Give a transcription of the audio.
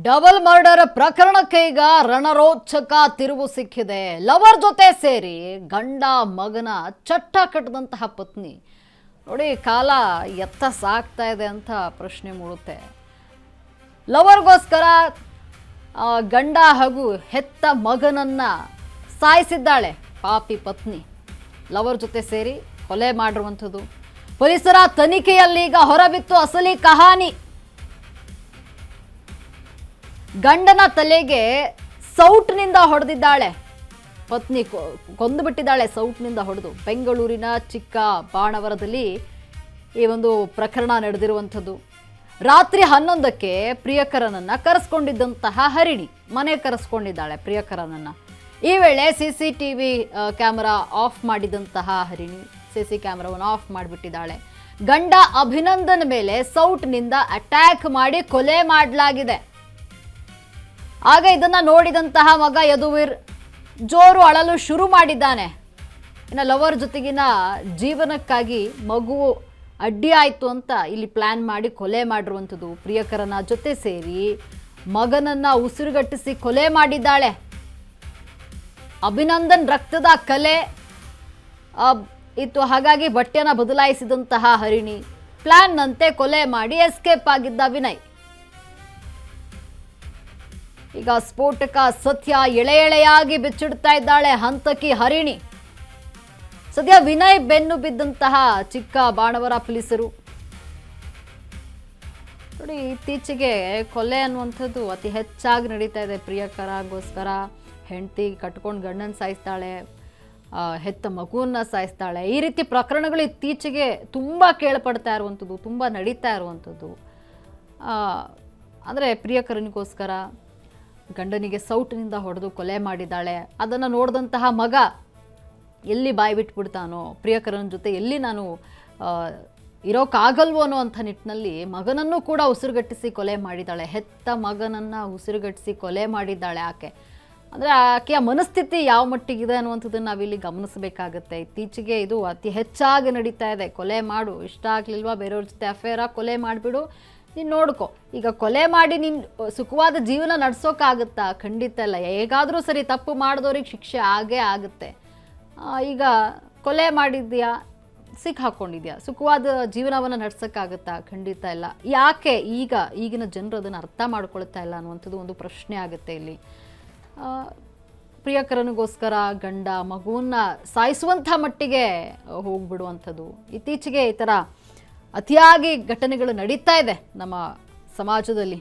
Double murder ಪ್ರಕರಣಕ್ಕೆ ಈಗ ರಣರೋಚಕ ತಿರುವು ಸಿಕ್ಕಿದೆ. ಲವರ್ ಜೊತೆ ಸೇರಿ ಗಂಡ ಮಗನ ಚಟ್ಟ ಕಟ್ಟದಂತಹ ಪತ್ನಿ ನೋಡಿ, ಕಾಲ ಎತ್ತ ಸಾಗ್ತಾ ಇದೆ ಅಂತ ಪ್ರಶ್ನೆ ಮೂಡುತ್ತೆ. ಲವರ್ಗೋಸ್ಕರ ಗಂಡ ಹಾಗೂ ಹೆತ್ತ ಮಗನನ್ನ ಸಾಯಿಸಿದ್ದಾಳೆ ಪಾಪಿ ಪತ್ನಿ. ಲವರ್ ಜೊತೆ ಸೇರಿ ಕೊಲೆ ಮಾಡಿರುವಂಥದ್ದು ಪೊಲೀಸರ ತನಿಖೆಯಲ್ಲಿ ಈಗ ಹೊರಬಿತ್ತು ಅಸಲಿ ಕಹಾನಿ. ಗಂಡನ ತಲೆಗೆ ಸೌಟ್ನಿಂದ ಹೊಡೆದಿದ್ದಾಳೆ ಪತ್ನಿ, ಕೊಂದು ಬಿಟ್ಟಿದ್ದಾಳೆ ಸೌಟ್ನಿಂದ ಹೊಡೆದು. ಬೆಂಗಳೂರಿನ ಚಿಕ್ಕ ಬಾಣವರದಲ್ಲಿ ಈ ಒಂದು ಪ್ರಕರಣ ನಡೆದಿರುವಂಥದ್ದು. ರಾತ್ರಿ 11ಕ್ಕೆ ಪ್ರಿಯಕರನನ್ನ ಕರೆಸ್ಕೊಂಡಿದ್ದಂತಹ ಹರಿಣಿ ಮನೆ ಕರೆಸ್ಕೊಂಡಿದ್ದಾಳೆ ಪ್ರಿಯಕರನನ್ನ. ಈ ವೇಳೆ CCTV ಕ್ಯಾಮೆರಾ ಆಫ್ ಮಾಡಿದಂತಹ ಹರಿಣಿ CC ಕ್ಯಾಮೆರಾವನ್ನು ಆಫ್ ಮಾಡಿಬಿಟ್ಟಿದ್ದಾಳೆ. ಗಂಡ ಅಭಿನಂದನ್ ಮೇಲೆ ಸೌಟ್ನಿಂದ ಅಟ್ಯಾಕ್ ಮಾಡಿ ಕೊಲೆ ಮಾಡಲಾಗಿದೆ. ಆಗ ಇದನ್ನ ನೋಡಿದಂತಹ ಮಗ ಯದುವೀರ್ ಜೋರು ಅಳಲು ಶುರು ಮಾಡಿದ್ದಾನೆ. ಇನ್ನು ಲವರ್ ಜೊತೆಗಿನ ಜೀವನಕ್ಕಾಗಿ ಮಗು ಅಡ್ಡಿ ಆಯಿತು ಅಂತ ಇಲ್ಲಿ ಪ್ಲಾನ್ ಮಾಡಿ ಕೊಲೆ ಮಾಡಿರುವಂಥದ್ದು. ಪ್ರಿಯಕರನ ಜೊತೆ ಸೇರಿ ಮಗನನ್ನ ಉಸಿರುಗಟ್ಟಿಸಿ ಕೊಲೆ ಮಾಡಿದ್ದಾಳೆ. ಅಭಿನಂದನ್ ರಕ್ತದ ಕಲೆ ಇತ್ತು, ಹಾಗಾಗಿ ಬಟ್ಟೆನ ಬದಲಾಯಿಸಿದಂತಹ ಹರಿಣಿ ಪ್ಲಾನ್ನಂತೆ ಕೊಲೆ ಮಾಡಿ ಎಸ್ಕೇಪ್ ಆಗಿದ್ದ ವಿನಯ್. ಈಗ ಸ್ಫೋಟಕ ಸತ್ಯ ಎಳೆ ಎಳೆಯಾಗಿ ಬಿಚ್ಚಿಡ್ತಾ ಇದ್ದಾಳೆ ಹಂತಕಿ ಹರಿಣಿ. ಸದ್ಯ ವಿನಯ್ ಬೆನ್ನು ಬಿದ್ದಂತಹ ಚಿಕ್ಕ ಬಾಣವರ ಪೊಲೀಸರು ನೋಡಿ, ಇತ್ತೀಚೆಗೆ ಕೊಲೆ ಅನ್ನುವಂಥದ್ದು ಅತಿ ಹೆಚ್ಚಾಗಿ ನಡೀತಾ ಇದೆ. ಪ್ರಿಯಕರಗೋಸ್ಕರ ಹೆಂಡತಿ ಕಟ್ಕೊಂಡು ಗಂಡನ ಸಾಯಿಸ್ತಾಳೆ, ಹೆತ್ತ ಮಗುವನ್ನ ಸಾಯಿಸ್ತಾಳೆ. ಈ ರೀತಿ ಪ್ರಕರಣಗಳು ಇತ್ತೀಚೆಗೆ ತುಂಬ ಕೇಳಪಡ್ತಾ ಇರುವಂಥದ್ದು, ತುಂಬ ನಡೀತಾ ಇರುವಂಥದ್ದು. ಅಂದರೆ ಪ್ರಿಯಕರನಿಗೋಸ್ಕರ ಗಂಡನಿಗೆ ಸೌಟಿನಿಂದ ಹೊಡೆದು ಕೊಲೆ ಮಾಡಿದ್ದಾಳೆ. ಅದನ್ನು ನೋಡಿದಂತಹ ಮಗ ಎಲ್ಲಿ ಬಾಯಿ ಬಿಟ್ಬಿಡ್ತಾನೋ, ಪ್ರಿಯಕರನ ಜೊತೆ ಎಲ್ಲಿ ನಾನು ಇರೋಕ್ಕಾಗಲ್ವೋ ಅನ್ನೋ ಅಂಥ ನಿಟ್ಟಿನಲ್ಲಿ ಮಗನನ್ನು ಕೂಡ ಉಸಿರುಗಟ್ಟಿಸಿ ಕೊಲೆ ಮಾಡಿದ್ದಾಳೆ. ಹೆತ್ತ ಮಗನನ್ನು ಉಸಿರುಗಟ್ಟಿಸಿ ಕೊಲೆ ಮಾಡಿದ್ದಾಳೆ ಆಕೆ. ಅಂದರೆ ಆಕೆಯ ಮನಸ್ಥಿತಿ ಯಾವ ಮಟ್ಟಿಗಿದೆ ಅನ್ನುವಂಥದ್ದನ್ನು ನಾವಿಲ್ಲಿ ಗಮನಿಸಬೇಕಾಗತ್ತೆ. ಇತ್ತೀಚೆಗೆ ಇದು ಅತಿ ಹೆಚ್ಚಾಗಿ ನಡೀತಾ ಇದೆ. ಕೊಲೆ ಮಾಡು, ಇಷ್ಟ ಆಗಲಿಲ್ವಾ ಬೇರೆಯವ್ರ ಜೊತೆ ಅಫೇರಾ, ಕೊಲೆ ಮಾಡಿಬಿಡು, ನೀನು ನೋಡ್ಕೊ. ಈಗ ಕೊಲೆ ಮಾಡಿ ನೀನು ಸುಖವಾದ ಜೀವನ ನಡೆಸೋಕ್ಕಾಗುತ್ತಾ? ಖಂಡಿತ ಇಲ್ಲ. ಹೇಗಾದರೂ ಸರಿ ತಪ್ಪು ಮಾಡಿದವ್ರಿಗೆ ಶಿಕ್ಷೆ ಆಗೇ ಆಗುತ್ತೆ. ಈಗ ಕೊಲೆ ಮಾಡಿದ್ಯಾ, ಸಿಕ್ಕಾಕೊಂಡಿದ್ಯಾ, ಸುಖವಾದ ಜೀವನವನ್ನು ನಡೆಸೋಕ್ಕಾಗುತ್ತಾ? ಖಂಡಿತ ಇಲ್ಲ. ಯಾಕೆ ಈಗಿನ ಜನರು ಅದನ್ನು ಅರ್ಥ ಮಾಡ್ಕೊಳ್ತಾ ಇಲ್ಲ ಅನ್ನುವಂಥದ್ದು ಒಂದು ಪ್ರಶ್ನೆ ಆಗುತ್ತೆ ಇಲ್ಲಿ. ಪ್ರಿಯಕರನಿಗೋಸ್ಕರ ಗಂಡ ಮಗುವನ್ನ ಸಾಯಿಸುವಂಥ ಮಟ್ಟಿಗೆ ಹೋಗ್ಬಿಡುವಂಥದ್ದು. ಇತ್ತೀಚೆಗೆ ಈ ಥರ ಅತಿಯಾಗಿ ಘಟನೆಗಳು ನಡೀತಾ ಇದೆ ನಮ್ಮ ಸಮಾಜದಲ್ಲಿ.